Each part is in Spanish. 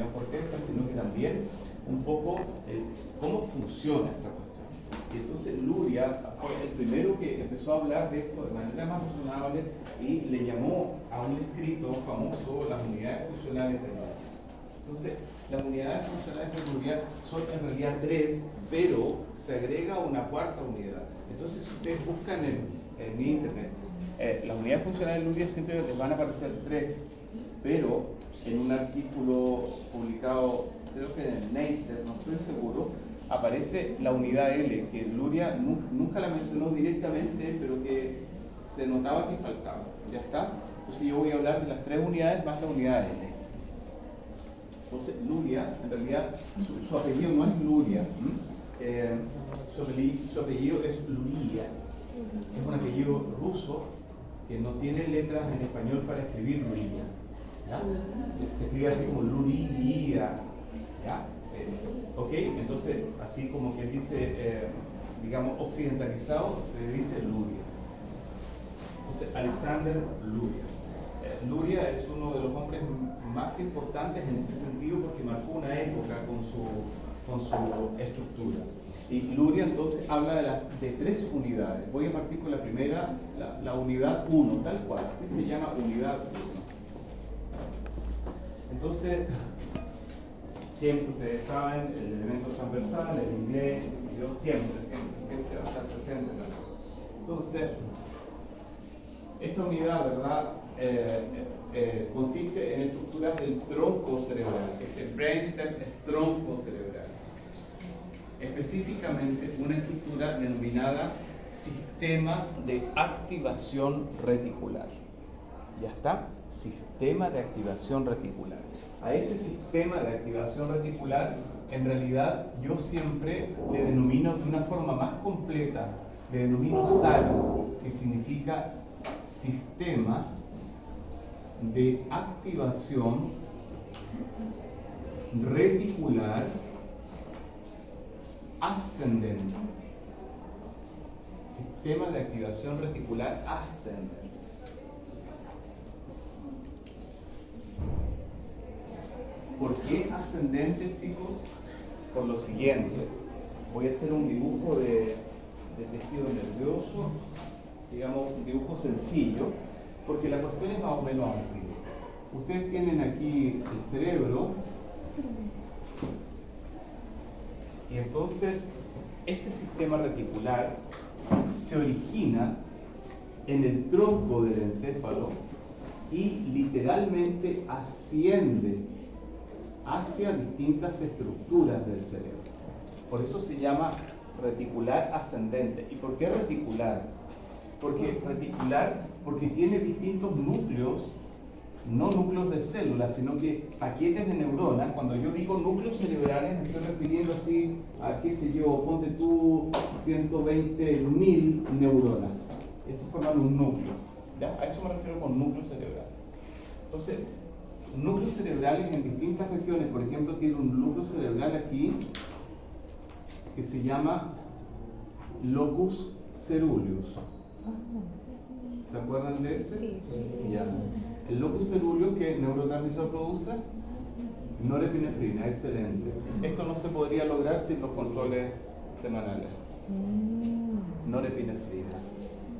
opinión cortesa, sino que también un poco cómo funciona esta cuestión. Y entonces Luria fue el primero que empezó a hablar de esto de manera más razonable y le llamó a un escrito famoso las unidades funcionales de Luria. Entonces, las unidades funcionales de Luria son en realidad 3, pero se agrega una cuarta unidad. Entonces, si ustedes buscan en internet, las unidades funcionales de Luria siempre les van a aparecer 3, pero en un artículo publicado, creo que en el Nature, no estoy seguro, aparece la unidad L, que Luria nunca la mencionó directamente, pero que se notaba que faltaba. ¿Ya está? Entonces yo voy a hablar de las 3 unidades más la unidad L. Entonces Luria, en realidad, su apellido no es Luria, su apellido es Luria. Es un apellido ruso que no tiene letras en español para escribir Luria. ¿Ya? Se escribe así como Luria. ¿Ya? ¿Ok? Entonces, así como que dice, digamos, occidentalizado, se dice Luria. Entonces, Alexander Luria. Luria es uno de los hombres más importantes en este sentido porque marcó una época con su estructura. Y Luria entonces habla de 3 unidades. Voy a partir con la primera, la unidad 1, tal cual, así se llama unidad 1. Entonces, siempre ustedes saben, el elemento transversal, el inglés, siempre va a estar presente. Entonces, esta unidad, ¿verdad? Consiste en estructuras del tronco cerebral, ese brainstem es tronco cerebral. Específicamente una estructura denominada sistema de activación reticular. ¿Ya está? Sistema de activación reticular. A ese sistema de activación reticular, en realidad, yo siempre le denomino de una forma más completa, le denomino SARA, que significa sistema de activación reticular ascendente. Sistema de activación reticular ascendente. ¿Por qué ascendente, chicos? Por lo siguiente. Voy a hacer un dibujo de tejido nervioso, digamos, un dibujo sencillo, porque la cuestión es más o menos así. Ustedes tienen aquí el cerebro, y entonces este sistema reticular se origina en el tronco del encéfalo y literalmente asciende hacia distintas estructuras del cerebro. Por eso se llama reticular ascendente. ¿Y por qué reticular? Porque tiene distintos núcleos, no núcleos de células, sino que paquetes de neuronas. Cuando yo digo núcleos cerebrales, me estoy refiriendo así a, qué sé yo, ponte tú 120.000 neuronas. Eso forman un núcleo. ¿Ya? A eso me refiero con núcleo cerebral. Entonces, núcleos cerebrales en distintas regiones, por ejemplo, tiene un núcleo cerebral aquí que se llama locus ceruleus. ¿Se acuerdan de ese? Sí. Ya. El locus ceruleus, ¿qué neurotransmisor produce? Norepinefrina, excelente. Esto no se podría lograr sin los controles semanales. Norepinefrina.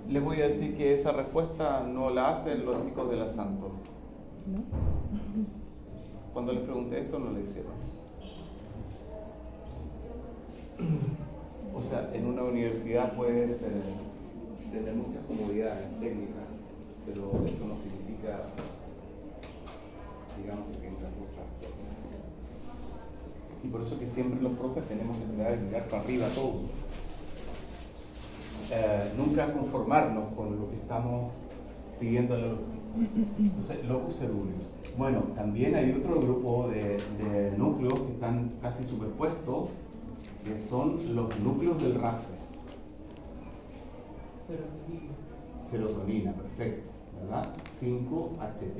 Les voy a decir que esa respuesta no la hacen los chicos de la Santo. ¿No? Cuando les pregunté esto, no lo hicieron. O sea, en una universidad puedes tener muchas comodidades técnicas, pero eso no significa, digamos, que tengas muchas cosas. Y por eso que siempre los profes tenemos que tratar de mirar para arriba todo. Nunca conformarnos con lo que estamos pidiéndole a los chicos. Entonces, locus ceruleus. Bueno, también hay otro grupo de núcleos que están casi superpuestos, que son los núcleos del RAFE. Serotonina, perfecto, ¿verdad? 5-HT.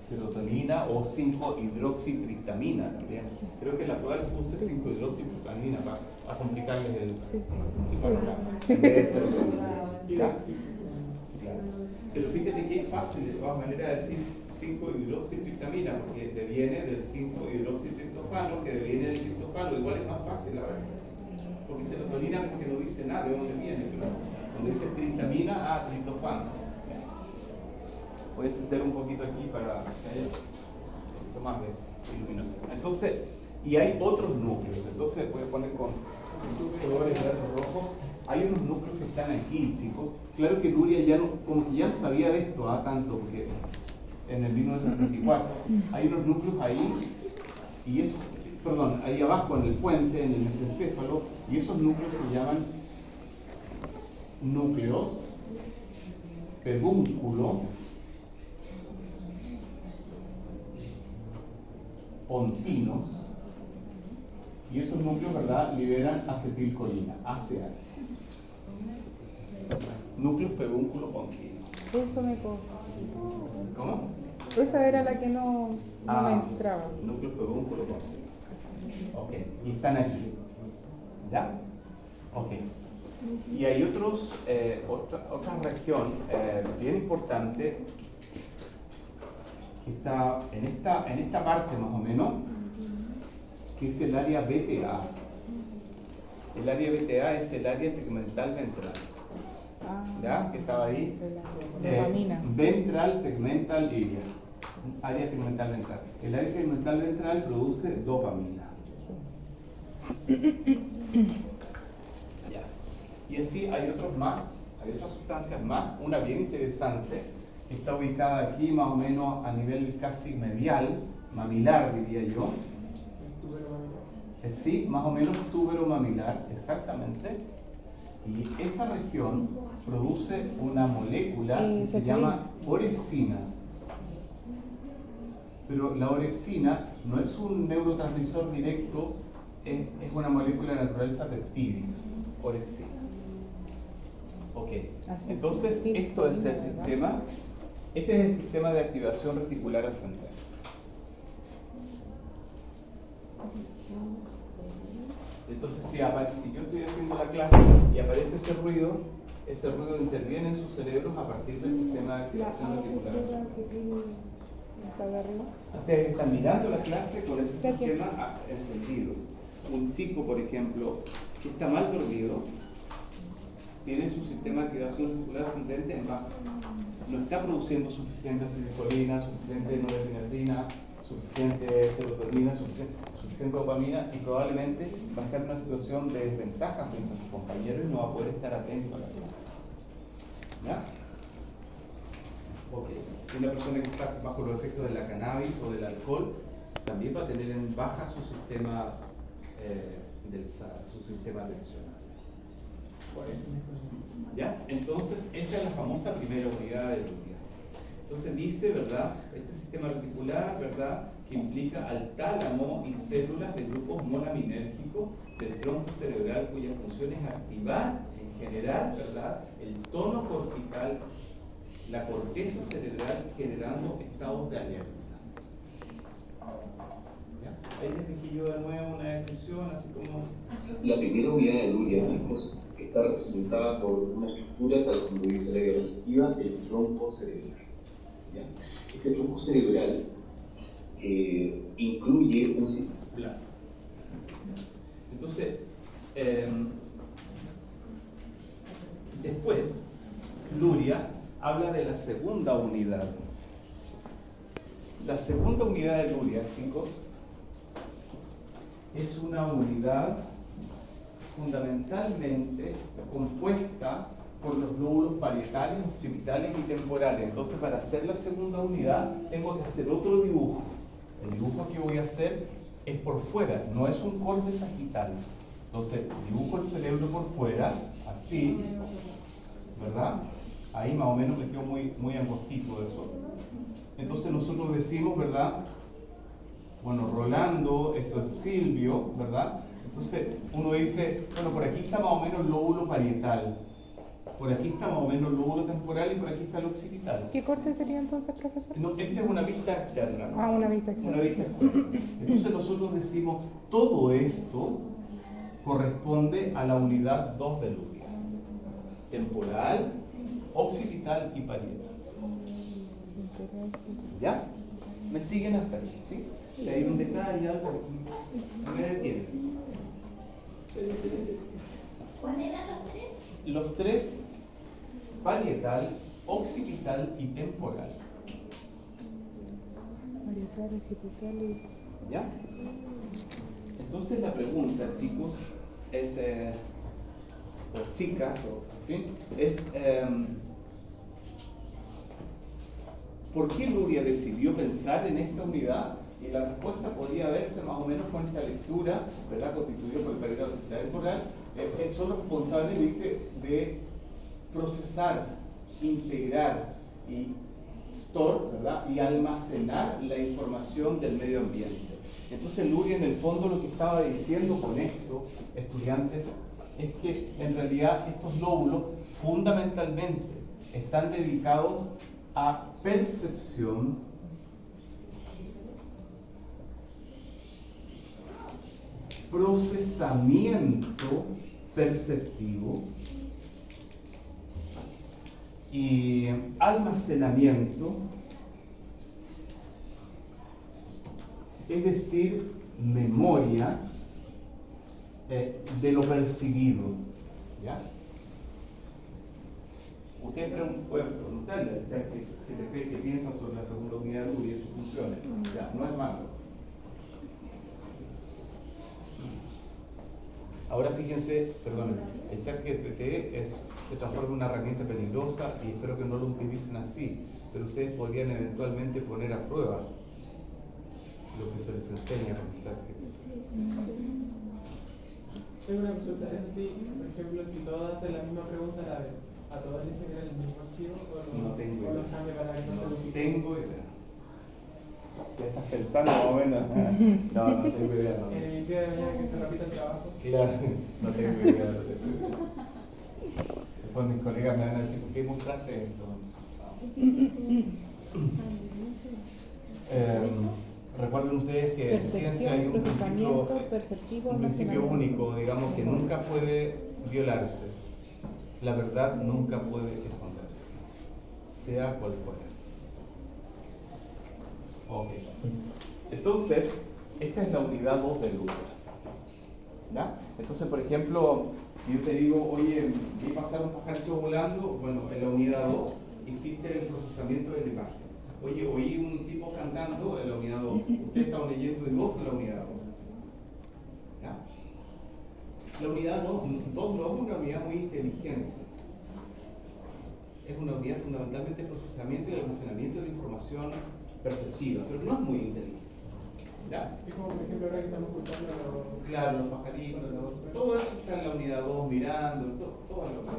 Serotonina o 5-hidroxitriptamina también. Creo que en la prueba les puse 5-hidroxitriptamina para complicarles el panorama. En vez de serotonina. ¿Ya? especial. Pero fíjate que es fácil de todas maneras decir 5-hidroxitriptamina, porque deviene del 5-hidroxitriptofano, que deviene del triptofano, igual es más fácil a veces. Porque serotonina porque no dice nada de dónde viene, pero cuando dice triptamina, triptofano. Voy a sentar un poquito aquí para que haya un poquito más de iluminación. Entonces, y hay otros núcleos, entonces voy a poner con colores verde rojo. Hay unos núcleos que están aquí, chicos. Claro que Luria ya no, como que ya no sabía de esto tanto, porque en el 1974 hay unos núcleos ahí, y eso, perdón, ahí abajo en el puente, en el mesencéfalo, y esos núcleos se llaman núcleos pedúnculo pontinos, y esos núcleos, ¿verdad?, liberan acetilcolina, ACH. Núcleos pedúnculo pontinos. Eso me costó. ¿Cómo? Esa era la que no me entraba. Núcleos pedúnculo pontinos. Ok, y están aquí. ¿Ya? Ok. Y hay otra región bien importante que está en esta parte más o menos, que es el área BTA. El área BTA es el área tegmental ventral. ¿Ya? Que estaba ahí. Dopamina. Ventral tegmental area. Área tegmental ventral. El área tegmental ventral produce dopamina. Ya. Y así hay otros más, hay otras sustancias más. Una bien interesante, que está ubicada aquí más o menos a nivel casi medial, mamilar diría yo. Sí, más o menos túbero mamilar, exactamente. Y esa región produce una molécula que se llama orexina. Pero la orexina no es un neurotransmisor directo, es una molécula de naturaleza peptídica, orexina. Ok, entonces esto es el sistema, este es el sistema de activación reticular ascendente. Entonces si yo estoy haciendo la clase y aparece ese ruido interviene en sus cerebros a partir del sistema de activación reticular ascendente. Ustedes están mirando la clase con ese sistema encendido. Un chico, por ejemplo, que está mal dormido, tiene su sistema de activación reticular ascendente en baja. No está produciendo suficiente acetilcolina, suficiente norepinefrina, suficiente serotonina, suficiente dopamina, y probablemente va a estar en una situación de desventaja frente a sus compañeros y no va a poder estar atento a la clase. ¿Ya? Ok. Una persona que está bajo los efectos de la cannabis o del alcohol también va a tener en baja su sistema su sistema atencional. ¿Ya? Entonces, esta es la famosa primera unidad de Luria. Entonces dice, ¿verdad? Este sistema reticular, ¿verdad?, que implica al tálamo y células de grupos monaminérgicos del tronco cerebral, cuya función es activar en general, ¿verdad?, el tono cortical, la corteza cerebral, generando estados de alerta. ¿Ya? Ahí les dejé yo de nuevo una descripción, así como... La primera unidad de Luria, chicos, está representada por una estructura, tal como dice la diapositiva, el tronco cerebral. ¿Ya? Este tronco cerebral incluye un sistema. Entonces, después, Luria habla de la segunda unidad. La segunda unidad de Luria, chicos, es una unidad fundamentalmente compuesta por los lóbulos parietales, occipitales y temporales. Entonces, para hacer la segunda unidad, tengo que hacer otro dibujo. El dibujo que voy a hacer es por fuera, no es un corte sagital. Entonces, dibujo el cerebro por fuera, así, ¿verdad? Ahí más o menos me quedó muy angostito eso. Entonces nosotros decimos, ¿verdad? Bueno, Rolando, esto es Silvio, ¿verdad? Entonces uno dice, bueno, por aquí está más o menos el lóbulo parietal, por aquí está más o menos el lóbulo temporal y por aquí está el occipital. ¿Qué corte sería entonces, profesor? No, esta es una vista externa, ¿no? Una vista externa. Una vista externa. Entonces nosotros decimos, todo esto corresponde a la unidad 2 de Luria. Temporal, occipital y parietal. ¿Ya? ¿Me siguen hasta ahí? ¿Sí? Si hay un detalle, algo, me detienen. ¿Cuáles eran los tres? Los tres: parietal, occipital y temporal. Parietal, occipital y... ¿Ya? Entonces la pregunta, chicos, es, o chicas, o en fin, es ¿por qué Luria decidió pensar en esta unidad? Y la respuesta podría verse más o menos con esta lectura, ¿verdad?, constituida por el parietal, occipital y temporal. Son responsables, dice, de procesar, integrar y store, ¿verdad?, y almacenar la información del medio ambiente. Entonces Luria, en el fondo, lo que estaba diciendo con esto, estudiantes, es que en realidad estos lóbulos fundamentalmente están dedicados a percepción, procesamiento perceptivo y almacenamiento, es decir, memoria de lo percibido. ¿Ya? Ustedes pueden preguntarle al chat qué piensan sobre la segunda unidad de Luria y sus funciones. Ya, no es malo. Ahora fíjense, perdón, el chat GPT se transforma en una herramienta peligrosa y espero que no lo utilicen así, pero ustedes podrían eventualmente poner a prueba lo que se les enseña con el chat GPT. Tengo una consulta, es así, por ejemplo, si todos hacen la misma pregunta a la vez, ¿a todos les genera el mismo archivo No tengo o idea. los cambia para que no se No dupliquen? tengo idea. ¿Qué estás pensando más o menos? No, no tengo idea. No. En el día de mañana que se repita el trabajo. Claro, no tengo idea. Después mis colegas me van a decir, ¿por qué mostraste esto? Recuerden ustedes que en ciencia hay un principio, perceptivo, un principio almacenamiento. único, digamos, que nunca puede violarse. La verdad nunca puede esconderse, sea cual fuera. Ok. Entonces, esta es la unidad 2 de Luria. ¿Ya? Entonces, por ejemplo, si yo te digo, oye, vi pasar un pajarito volando, bueno, en la unidad 2 hiciste el procesamiento de la imagen. Oye, oí un tipo cantando en la unidad 2. Ustedes estaban leyendo en 2 en la unidad 2. ¿Ya? La unidad 2 no es una unidad muy inteligente. Es una unidad fundamentalmente de procesamiento y almacenamiento de la información perceptiva, pero no es muy inteligente. ¿Ya? Es como, por ejemplo, ahora que estamos escuchando los... Claro, los pajaritos, todo eso está en la unidad 2, mirando, todo lo que...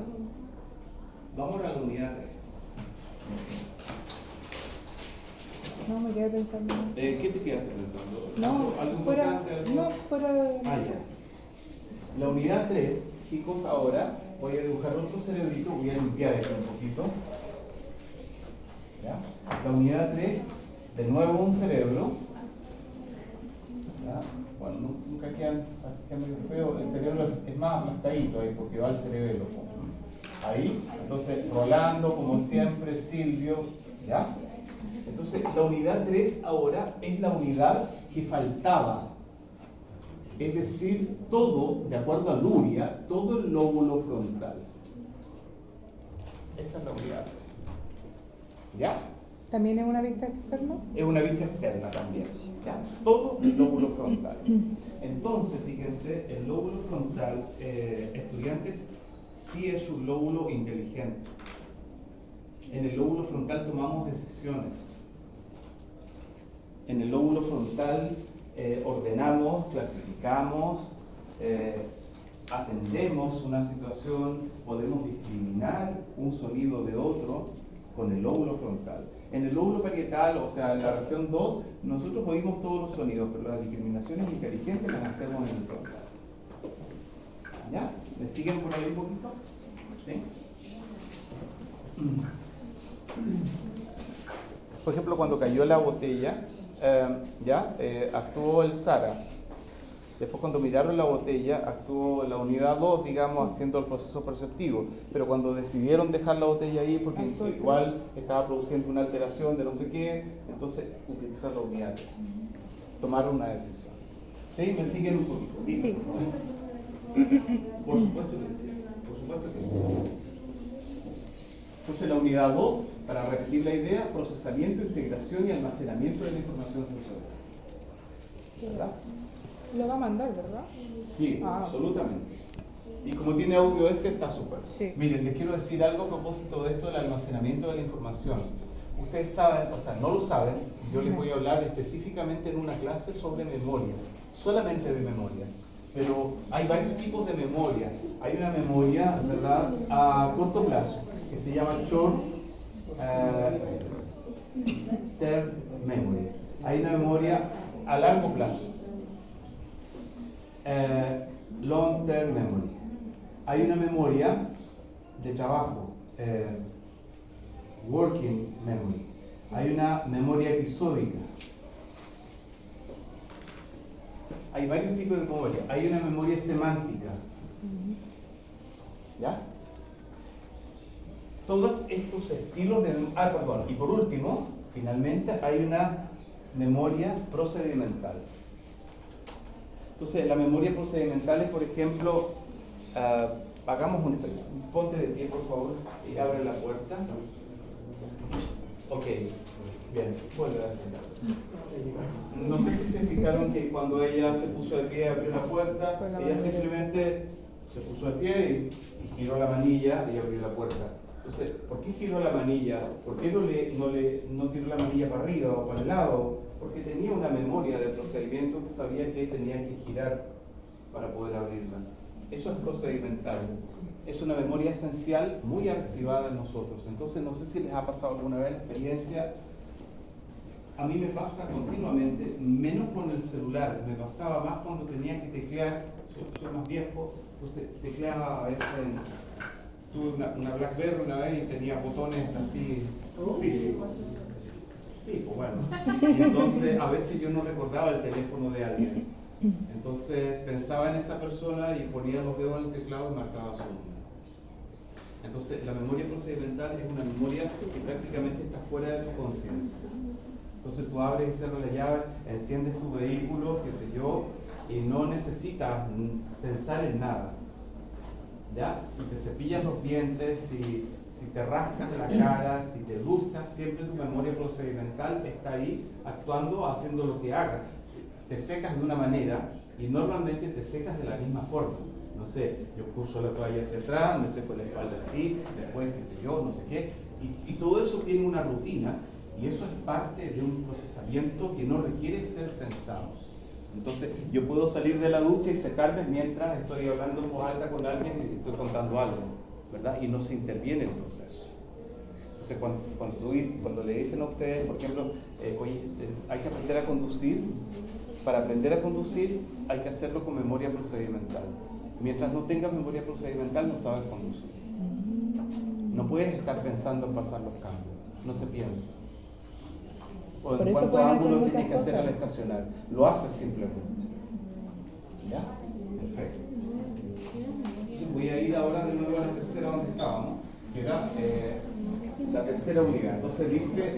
Vamos a la unidad 3. No, me quedé pensando. ¿Qué te quedaste pensando? No, ¿Algo fuera, importante? ¿Algo? no, fuera de... Ah, ya. La unidad 3, chicos, ahora voy a dibujar otro cerebrito, voy a limpiar esto un poquito. ¿Ya? La unidad 3, de nuevo un cerebro. ¿Ya? Bueno, nunca quedan, así que medio feo. El cerebro es más aplastadito ahí porque va al cerebelo. Ahí, entonces Rolando, como siempre, Silvio, ¿ya? Entonces la unidad 3 ahora es la unidad que faltaba. Es decir, todo, de acuerdo a Luria, todo el lóbulo frontal. Esa es la unidad 3. ¿Ya? ¿También es una vista externa? Es una vista externa también. ¿Ya? Todo el lóbulo frontal. Entonces, fíjense, el lóbulo frontal, estudiantes, sí es un lóbulo inteligente. En el lóbulo frontal tomamos decisiones. En el lóbulo frontal ordenamos, clasificamos, atendemos una situación, podemos discriminar un sonido de otro con el lóbulo frontal. En el lóbulo parietal, o sea, en la región 2, nosotros oímos todos los sonidos, pero las discriminaciones inteligentes las hacemos en el frontal. ¿Ya? ¿Me siguen por ahí un poquito? ¿Sí? Por ejemplo, cuando cayó la botella, actuó el Sara. Después cuando miraron la botella, actuó la unidad 2, digamos, haciendo el proceso perceptivo. Pero cuando decidieron dejar la botella ahí, porque igual estaba produciendo una alteración de no sé qué, entonces utilizar la unidad 3. Tomaron una decisión. ¿Sí? ¿Me siguen un poquito? Sí. Por supuesto que sí. Por supuesto que sí. Entonces la unidad 2, para repetir la idea, procesamiento, integración y almacenamiento de la información sensorial. ¿Verdad? Lo va a mandar, ¿verdad? Sí, Ah. absolutamente. Y como tiene audio ese, está súper. Sí. Miren, les quiero decir algo a propósito de esto del almacenamiento de la información. Ustedes saben, o sea, no lo saben, yo les voy a hablar específicamente en una clase sobre memoria, solamente de memoria. Pero hay varios tipos de memoria. Hay una memoria, ¿verdad?, a corto plazo, que se llama short term memory. Hay una memoria a largo plazo, long term memory. Hay una memoria de trabajo, working memory. Hay una memoria episódica. Hay varios tipos de memoria. Hay una memoria semántica. ¿Ya? Todos estos estilos de... y por último, finalmente, hay una memoria procedimental. Entonces, la memoria procedimental es, por ejemplo, hagamos un experimento. Ponte de pie, por favor, y abre la puerta. Ok, bien, vuelve a sentar. No sé si se fijaron que cuando ella se puso de pie y abrió la puerta, Con la ella mano simplemente se puso de pie y giró la manilla y abrió la puerta. Entonces, ¿por qué giró la manilla? ¿Por qué no tiró la manilla para arriba o para el lado? Porque tenía una memoria de procedimiento que sabía que tenía que girar para poder abrirla. Eso es procedimental. Es una memoria esencial muy archivada en nosotros. Entonces, no sé si les ha pasado alguna vez la experiencia. A mí me pasa continuamente, menos con el celular. Me pasaba más cuando tenía que teclear. Soy más viejo, entonces tecleaba a veces. Tuve una BlackBerry una vez y tenía botones así físicos. Sí, pues bueno. Y entonces a veces yo no recordaba el teléfono de alguien. Entonces pensaba en esa persona y ponía los dedos en el teclado y marcaba su número. Entonces la memoria procedimental es una memoria que prácticamente está fuera de tu conciencia. Entonces tú abres y cierras la llave, enciendes tu vehículo, qué sé yo, y no necesitas pensar en nada. ¿Ya? Si te cepillas los dientes, si te rascas la cara, si te duchas, siempre tu memoria procedimental está ahí actuando, haciendo lo que hagas. Te secas de una manera y normalmente te secas de la misma forma. No sé, yo curso la toalla hacia atrás, me seco la espalda así, después qué sé yo, no sé qué. Y todo eso tiene una rutina y eso es parte de un procesamiento que no requiere ser pensado. Entonces, yo puedo salir de la ducha y secarme mientras estoy hablando en voz alta con alguien y estoy contando algo, ¿verdad? Y no se interviene en el proceso. Entonces, cuando le dicen a ustedes, por ejemplo, oye, hay que aprender a conducir, para aprender a conducir hay que hacerlo con memoria procedimental. Mientras no tengas memoria procedimental, no sabes conducir. No puedes estar pensando en pasar los cambios, no se piensa. O Por en eso cuánto pueden hacer ángulo muchas tienes que hacer cosas. al estacionar. Lo haces simplemente. ¿Ya? Perfecto. Entonces voy a ir ahora de nuevo a la tercera donde estábamos, que era la tercera unidad. Entonces dice...